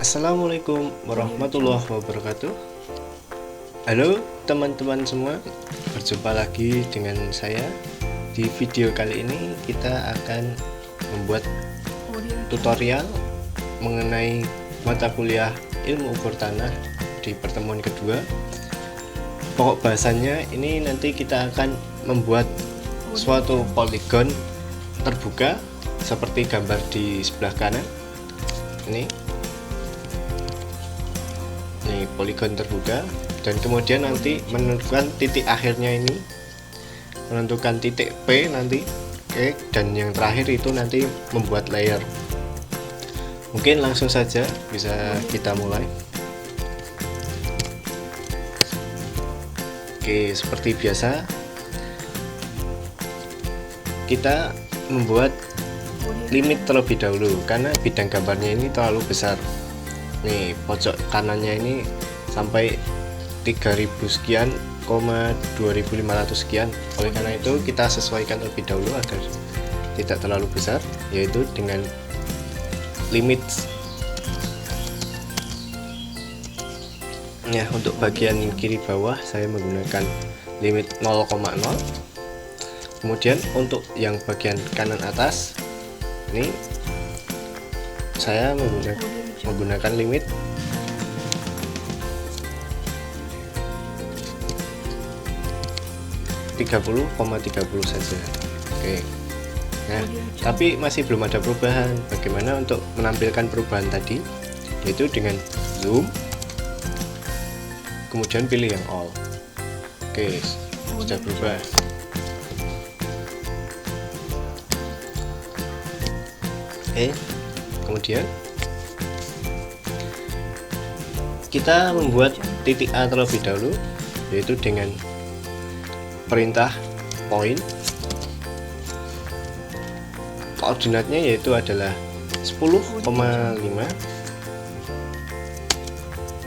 Assalamualaikum warahmatullahi wabarakatuh. Halo teman-teman semua, berjumpa lagi dengan saya. Di video kali ini kita akan membuat tutorial mengenai mata kuliah ilmu ukur tanah di pertemuan kedua. Pokok bahasannya ini nanti kita akan membuat suatu poligon terbuka seperti gambar di sebelah kanan. Ini poligon terbuka, dan kemudian nanti menentukan titik akhirnya, ini menentukan titik P nanti. Oke, dan yang terakhir itu nanti membuat layer. Mungkin langsung saja bisa kita mulai. Oke, seperti biasa kita membuat limit terlebih dahulu karena bidang gambarnya ini terlalu besar. Nih, pojok kanannya ini sampai 3000 sekian, 2500 sekian. Oleh karena itu kita sesuaikan terlebih dahulu agar tidak terlalu besar, yaitu dengan limit. Nah, untuk bagian kiri bawah saya menggunakan limit 0,0. Kemudian untuk yang bagian kanan atas ini saya menggunakan limit 30,30 saja. Oke. Nah, tapi masih belum ada perubahan. Bagaimana untuk menampilkan perubahan tadi? Yaitu dengan zoom, kemudian pilih yang all. Oke, sudah berubah. Oke, kemudian kita membuat titik A terlebih dahulu, yaitu dengan perintah point. Koordinatnya yaitu adalah 10,5.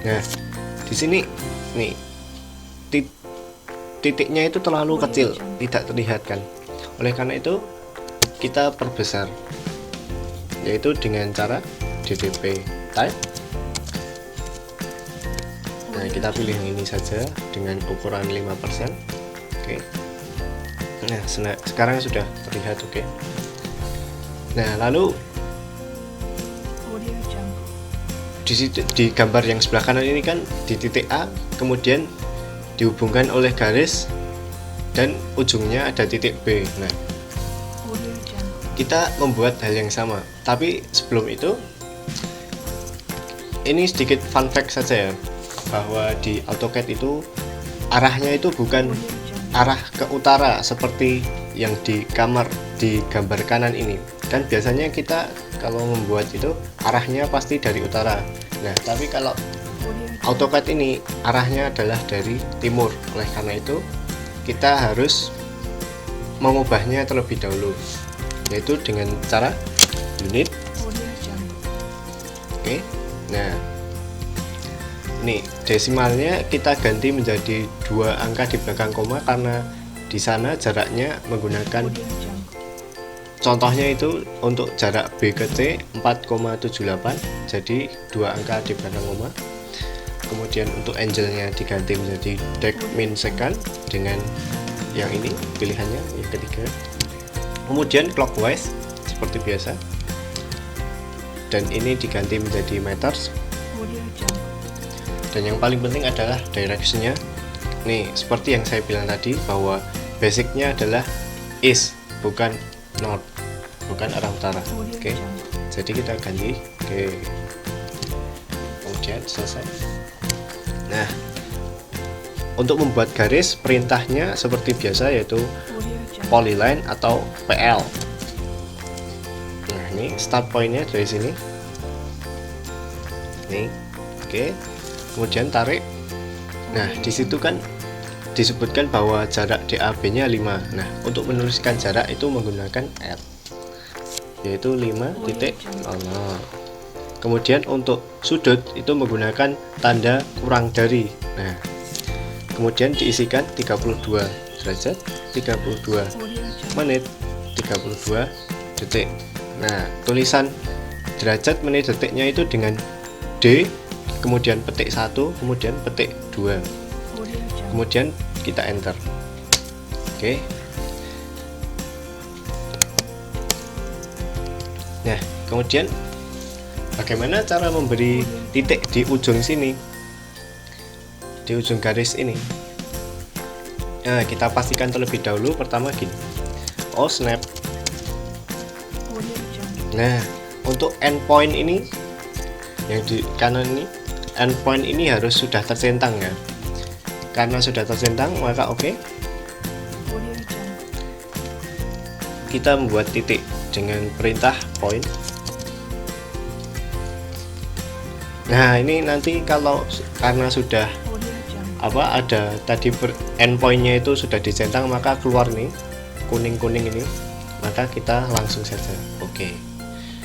Nah, di sini nih titiknya itu terlalu kecil, tidak terlihat kan. Oleh karena itu kita perbesar, yaitu dengan cara DTP type. Nah, kita pilih yang ini saja dengan ukuran 5%. Oke. Nah, sekarang sudah terlihat. Oke. Nah, lalu di gambar yang sebelah kanan ini kan di titik A, kemudian dihubungkan oleh garis dan ujungnya ada titik B. Nah, kita membuat hal yang sama, tapi sebelum itu ini sedikit fun fact saja ya, bahwa di AutoCAD itu arahnya itu bukan arah ke utara seperti yang di gambar kanan ini. Kan biasanya kita kalau membuat itu arahnya pasti dari utara. Nah, tapi kalau AutoCAD ini arahnya adalah dari timur. Oleh karena itu kita harus mengubahnya terlebih dahulu, yaitu dengan cara unit. Oke. Nah, ini desimalnya kita ganti menjadi 2 angka di belakang koma karena di sana jaraknya menggunakan, contohnya itu untuk jarak B ke C 4,78, jadi 2 angka di belakang koma. Kemudian untuk angle-nya diganti menjadi dec min second dengan yang ini pilihannya yang ketiga. Kemudian clockwise seperti biasa, dan ini diganti menjadi meters. Dan yang paling penting adalah direction-nya. Nih, seperti yang saya bilang tadi bahwa basicnya adalah east, bukan north, bukan arah utara. Oke. Jadi kita ganti. Oke. Kemudian selesai. Nah, untuk membuat garis perintahnya seperti biasa, yaitu polyline atau PL. Nah, ini start point-nya dari sini. Nih. Oke. Kemudian tarik. Nah, disitu kan disebutkan bahwa jarak DAB-nya 5. Nah, untuk menuliskan jarak itu menggunakan R, yaitu 5.00. Kemudian untuk sudut itu menggunakan tanda kurang dari. Nah, kemudian diisikan 32 derajat, 32 menit, 32 detik. Nah, tulisan derajat menit detiknya itu dengan D, kemudian petik 1, kemudian petik 2, kemudian kita enter. Oke. Nah, kemudian bagaimana cara memberi titik di ujung sini, di ujung garis ini? Nah, kita pastikan terlebih dahulu. Pertama gini, oh snap. Nah, untuk endpoint ini yang di kanan ini, endpoint ini harus sudah tercentang ya. Karena sudah tercentang, maka oke. Kita membuat titik dengan perintah point. Nah, ini nanti kalau karena sudah ada tadi endpointnya itu sudah dicentang, maka keluar nih kuning-kuning ini, maka kita langsung saja oke.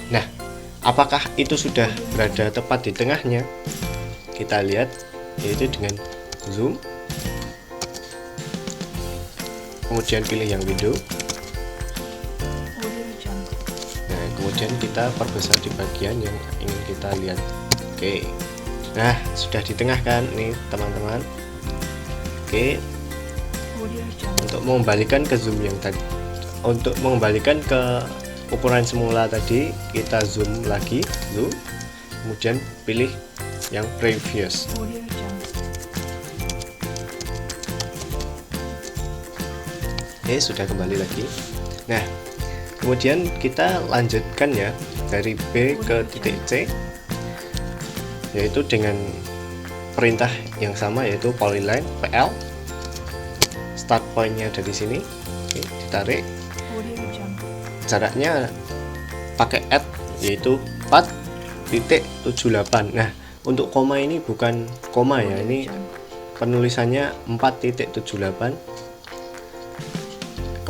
Nah, apakah itu sudah berada tepat di tengahnya? Kita lihat, yaitu dengan zoom, kemudian pilih yang window. Nah, kemudian kita perbesar di bagian yang ingin kita lihat. Oke. Nah, sudah di tengah kan nih teman-teman. Oke. Untuk mengembalikan ke zoom yang tadi, untuk mengembalikan ke ukuran semula tadi, kita zoom lagi, zoom, kemudian pilih yang previous. Oke, sudah kembali lagi. Nah, kemudian kita lanjutkan ya dari B ke titik C, yaitu dengan perintah yang sama, yaitu polyline PL. Start pointnya dari sini. Oke, ditarik. Jaraknya pakai add, yaitu 4.78. Nah, untuk koma ini bukan koma ya, ini penulisannya 4.78.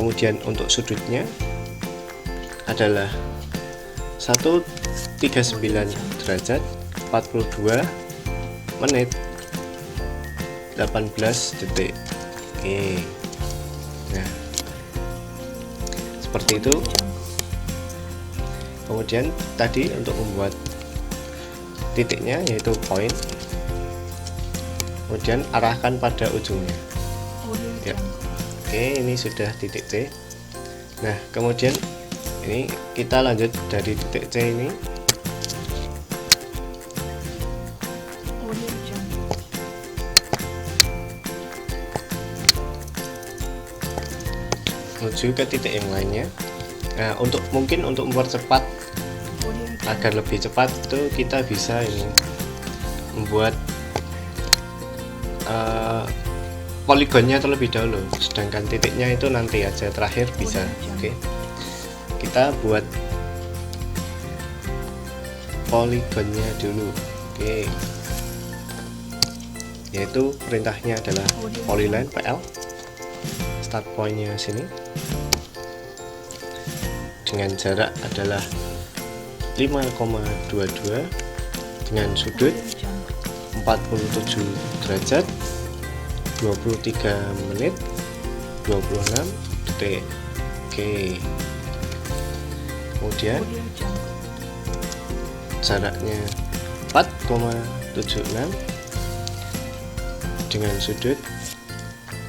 Kemudian untuk sudutnya adalah 139 derajat, 42 menit 18 detik. Oke. Nah, seperti itu. Kemudian tadi untuk membuat titiknya yaitu point, kemudian arahkan pada ujungnya ya. Oke, ini sudah titik C. Nah, kemudian ini kita lanjut dari titik C ini menuju ke titik yang lainnya. Nah, untuk mempercepat agar lebih cepat itu kita bisa ini membuat poligonnya terlebih dahulu, sedangkan titiknya itu nanti aja terakhir bisa. Oke, kita buat poligonnya dulu. Oke, yaitu perintahnya adalah polyline PL. Start pointnya sini dengan jarak adalah 5,22 dengan sudut 47 derajat, 23 menit 26 detik. Oke, kemudian jaraknya 4,76 dengan sudut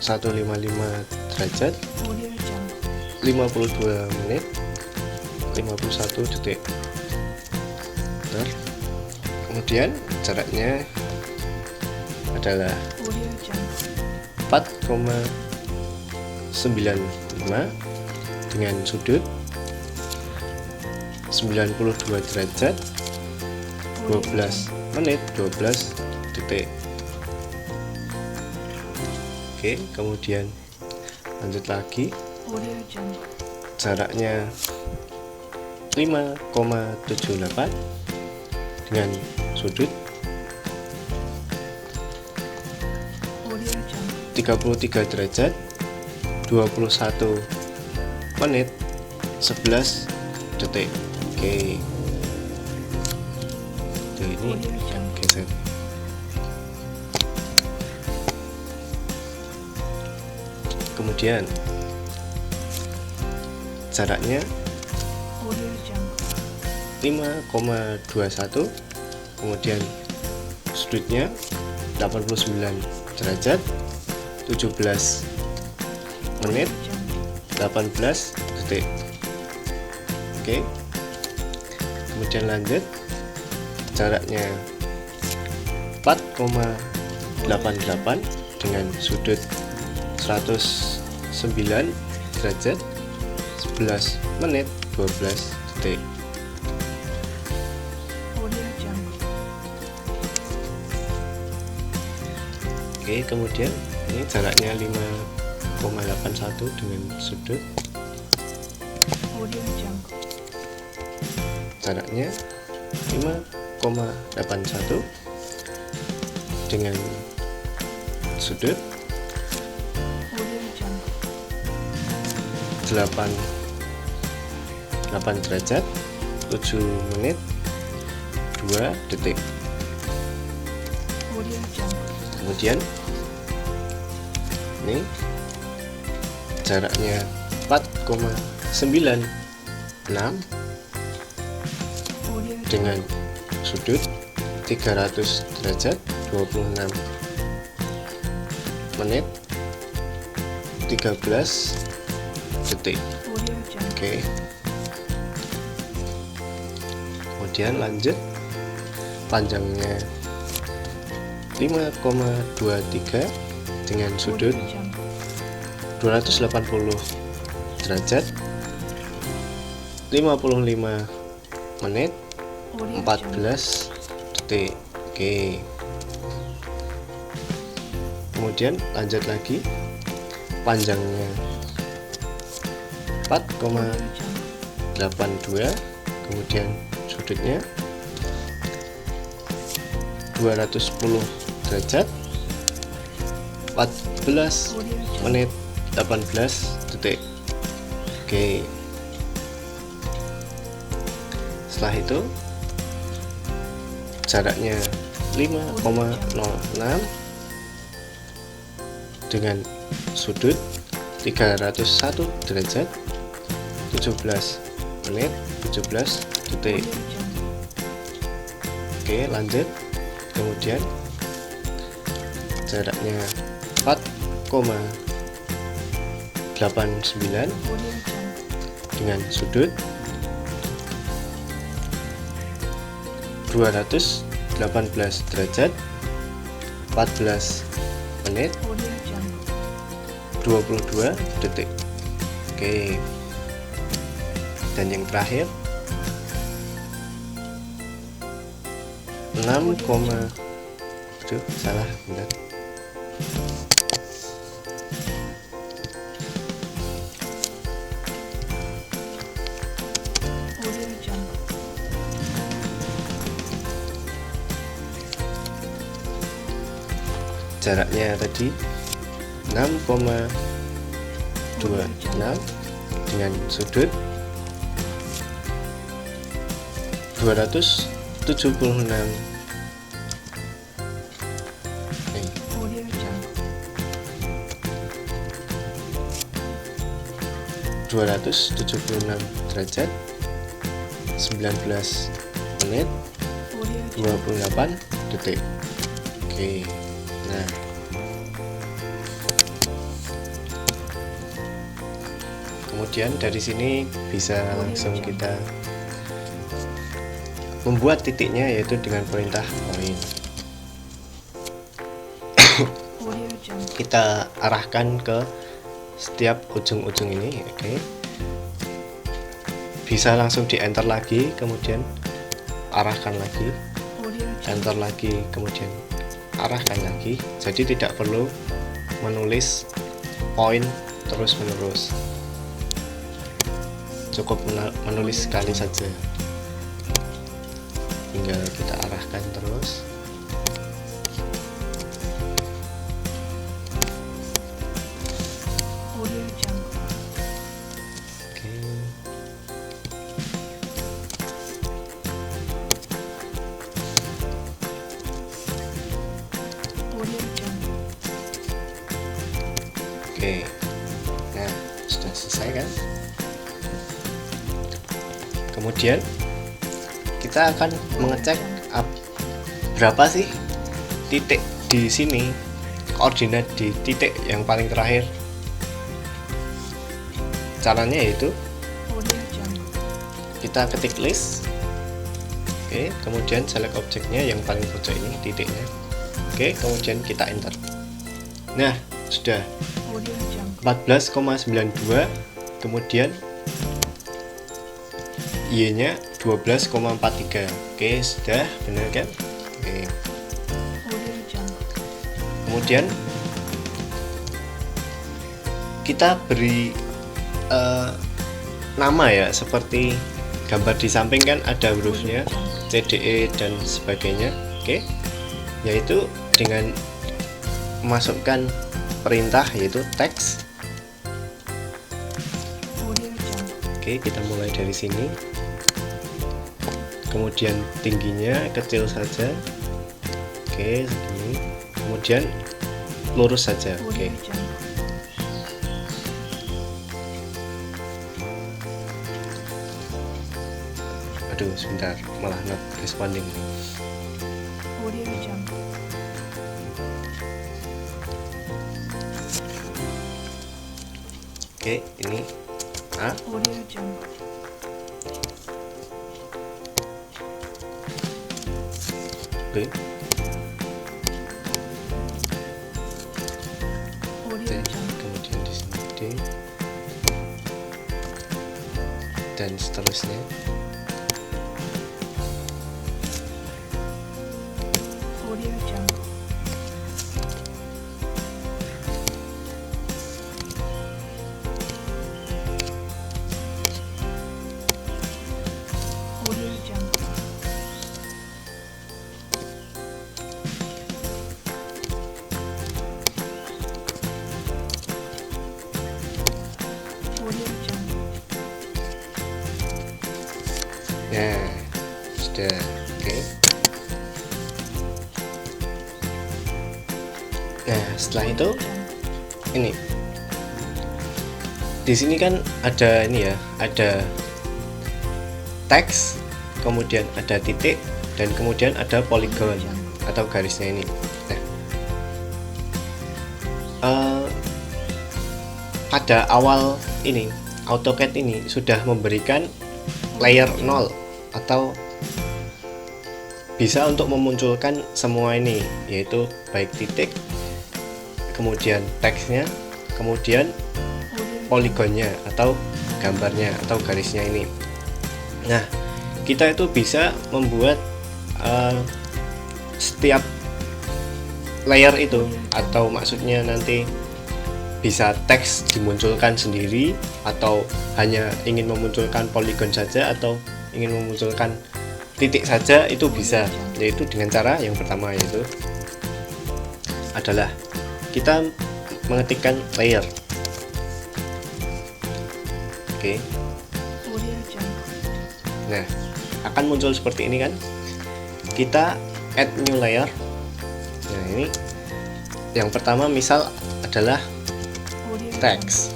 155 derajat, 52 menit 51 detik. Bentar. Kemudian jaraknya adalah 4,95 dengan sudut 92 derajat, 12 menit 12 detik. Oke, kemudian lanjut lagi, jaraknya 5,78 dengan sudut 33 derajat, 21 menit 11 detik. Oke, tuh ini yang geser. Kemudian jaraknya 5,21 kemudian sudutnya 89 derajat, 17 menit 18 detik. Oke, kemudian lanjut, jaraknya 4,88 dengan sudut 109 derajat, 11 menit 12 detik. Oke, kemudian ini jaraknya 5,81 dengan sudut jaraknya 5,81 dengan sudut 8 derajat, 7 menit 2 detik. Kemudian ini jaraknya 4,96 dengan sudut 300 derajat, 26 menit 13 detik. Oke, kemudian lanjut, panjangnya 5,23 dengan sudut 280 derajat, 55 menit 14 detik. Oke, kemudian lanjut lagi, panjangnya 4,82, kemudian sudutnya 210 derajat, 14 menit 18 detik. Oke, setelah itu jaraknya 5,06 dengan sudut 301 derajat, 17 menit 17 detik. Oke, lanjut, kemudian jaraknya 4,89 dengan sudut 218 derajat, 14 menit 22 detik. Oke, dan yang terakhir 6, salah, benar. Jaraknya tadi 6,26 dengan sudut 276 derajat, 19 menit 28 detik. Oke, nah kemudian dari sini bisa langsung kita membuat titiknya, yaitu dengan perintah point. Kita arahkan ke setiap ujung-ujung ini. Oke, bisa langsung di enter lagi, kemudian arahkan lagi, enter lagi, kemudian arahkan lagi. Jadi tidak perlu menulis point terus menerus, cukup menulis sekali saja, tinggal kita arahkan terus. Oke, nah sudah selesai kan? Kemudian kita akan mengecek berapa sih titik di sini, koordinat di titik yang paling terakhir. Caranya yaitu kita ketik list, oke, kemudian select objeknya yang paling pojok ini titiknya, oke, kemudian kita enter. Nah, sudah 14,92, kemudian Y nya 12,43. Oke, sudah benar kan? Oke. Kemudian kita beri nama ya, seperti gambar di samping kan ada hurufnya CDE dan sebagainya. Oke, yaitu dengan memasukkan perintah yaitu teks. Oke, kita mulai dari sini, kemudian tingginya kecil saja, oke, segini, kemudian lurus saja, oke. Aduh, sebentar, malah not responding. Oke, ini A. Oke. Kemudian di sini D dan seterusnya. Nah, sudah, oke. Nah, setelah itu ini di sini kan ada ini ya, ada teks, kemudian ada titik, dan kemudian ada poligon atau garisnya ini. Nah, pada awal ini AutoCAD ini sudah memberikan layer 0 atau bisa untuk memunculkan semua ini, yaitu baik titik, kemudian teksnya, kemudian poligonnya atau gambarnya atau garisnya ini. Nah, kita itu bisa membuat setiap layer itu, atau maksudnya nanti bisa teks dimunculkan sendiri, atau hanya ingin memunculkan poligon saja, atau ingin memunculkan titik saja, itu bisa, yaitu dengan cara yang pertama, yaitu adalah kita mengetikkan layer. Oke. Nah, akan muncul seperti ini kan. Kita add new layer. Nah, ini yang pertama misal adalah teks.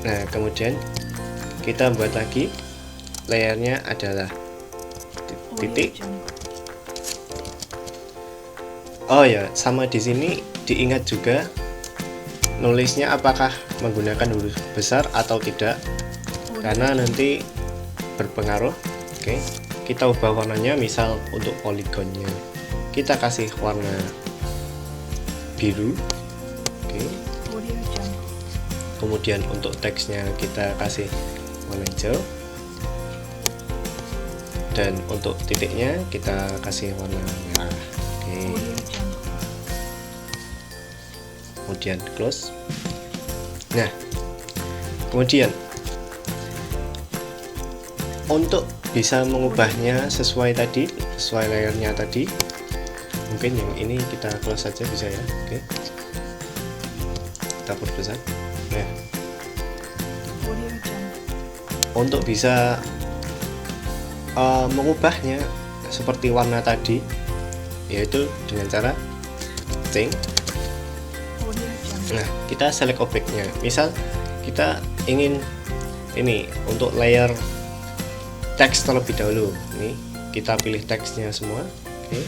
Nah, kemudian kita buat lagi layernya adalah titik. Oh ya, sama di sini diingat juga nulisnya apakah menggunakan huruf besar atau tidak, karena nanti berpengaruh. Oke, kita ubah warnanya, misal untuk poligonnya kita kasih warna biru. Oke. Kemudian untuk teksnya kita kasih warna hijau, dan untuk titiknya kita kasih warna merah. Oke. Kemudian close. Nah, kemudian untuk bisa mengubahnya sesuai tadi, sesuai layernya tadi, mungkin yang ini kita close saja bisa ya. Oke, kita perbesar. Nah, untuk bisa mengubahnya seperti warna tadi, yaitu dengan cara change. Nah, kita select objeknya. Misal kita ingin ini untuk layer teks terlebih dahulu. Ini kita pilih teksnya semua. Oke.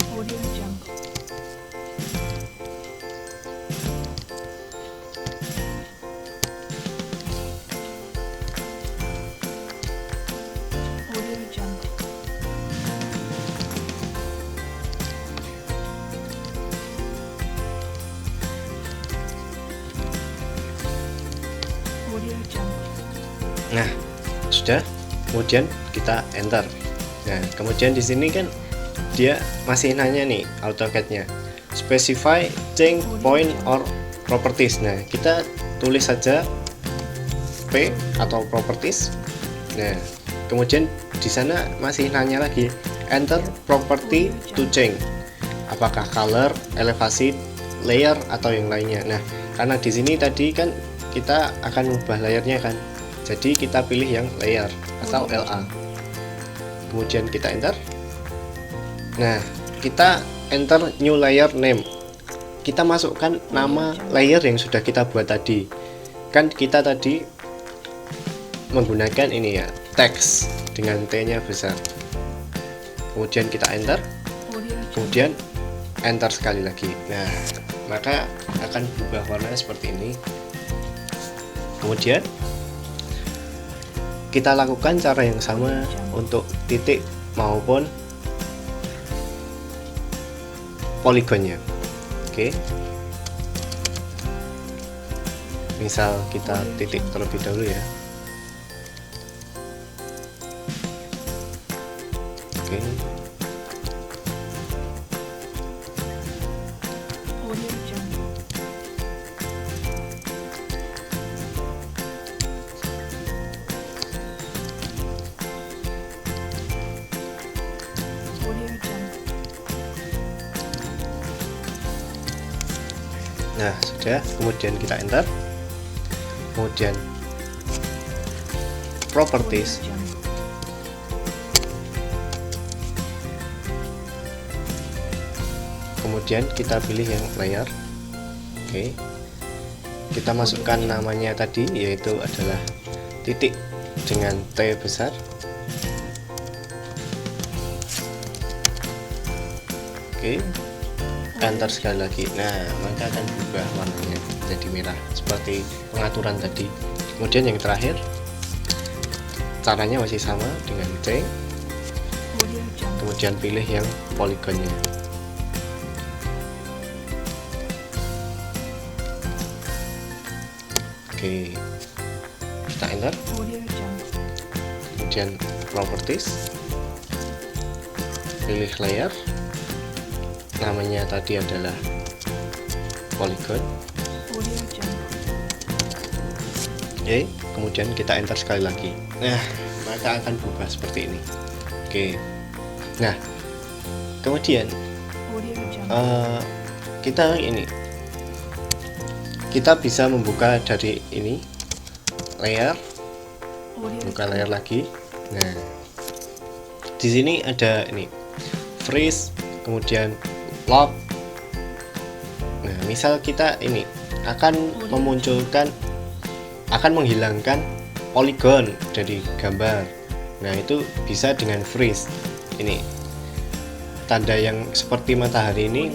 Nah, sudah. Kemudian kita enter. Nah, kemudian di sini kan dia masih nanya nih AutoCAD-nya. Specify change point or properties. Nah, kita tulis saja P atau properties. Nah, kemudian di sana masih nanya lagi enter property to change. Apakah color, elevasi, layer atau yang lainnya. Nah, karena di sini tadi kan kita akan mengubah layarnya kan. Jadi kita pilih yang layer atau LA. Kemudian kita enter. Nah, kita enter new layer name. Kita masukkan nama layer yang sudah kita buat tadi. Kan kita tadi menggunakan ini ya, teks dengan T-nya besar. Kemudian kita enter. Kemudian enter sekali lagi. Nah, maka akan berubah warna seperti ini. Kemudian kita lakukan cara yang sama untuk titik maupun poligonnya. Oke. Misal kita titik terlebih dahulu ya. Oke. Nah, sudah. Kemudian kita enter. Kemudian properties. Kemudian kita pilih yang layer. Oke. Kita masukkan namanya tadi, yaitu adalah titik dengan T besar. Oke. Enter sekali lagi. Nah, maka akan berubah warnanya jadi merah seperti pengaturan tadi. Kemudian yang terakhir, caranya masih sama dengan C. Kemudian pilih yang poligonnya. Oke, kita enter. Kemudian properties, pilih layer. Namanya tadi adalah polygon. Oke, kemudian kita enter sekali lagi. Nah, maka akan berubah seperti ini. Oke. Nah, kemudian kita bisa membuka dari ini layer, buka layer lagi. Nah, di sini ada ini freeze, kemudian lock. Nah, misal kita ini akan menghilangkan poligon dari gambar. Nah, itu bisa dengan freeze. Ini tanda yang seperti matahari ini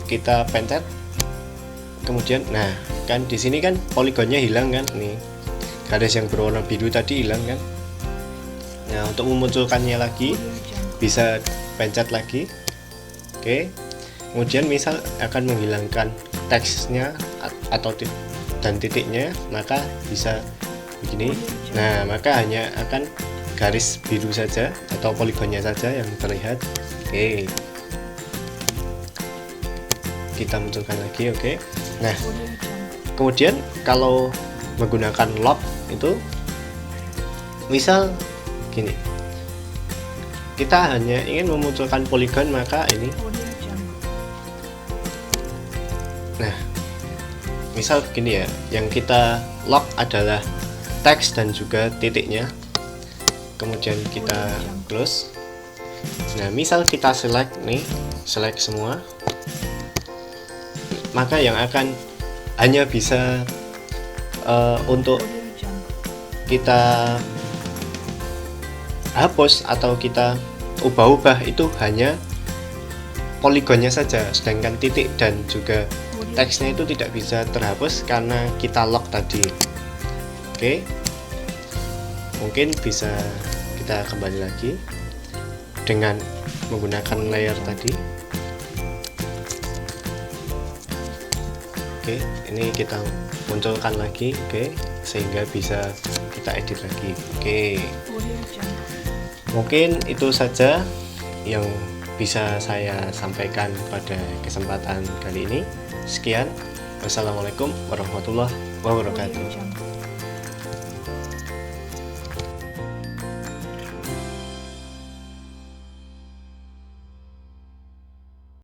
kita pencet. Kemudian, nah, kan di sini kan poligonnya hilang kan, nih garis yang berwarna biru tadi hilang kan. Nah, untuk memunculkannya lagi bisa pencet lagi. Oke. Kemudian misal akan menghilangkan teksnya atau dan titiknya, maka bisa begini. Nah, maka hanya akan garis biru saja atau poligonnya saja yang terlihat. Oke. Kita munculkan lagi, oke. Nah, kemudian kalau menggunakan lock itu misal gini. Kita hanya ingin memunculkan poligon, maka ini. Nah, misal gini ya, yang kita lock adalah teks dan juga titiknya. Kemudian kita close. Nah, misal kita select nih, select semua, maka yang akan hanya bisa untuk kita hapus atau kita ubah-ubah itu hanya poligonnya saja, sedangkan titik dan juga teksnya itu tidak bisa terhapus karena kita lock tadi. Oke, mungkin bisa kita kembali lagi dengan menggunakan layer tadi. Oke, ini kita munculkan lagi, oke, sehingga bisa kita edit lagi. Oke, mungkin itu saja yang bisa saya sampaikan pada kesempatan kali ini. Sekian, wassalamualaikum warahmatullahi wabarakatuh.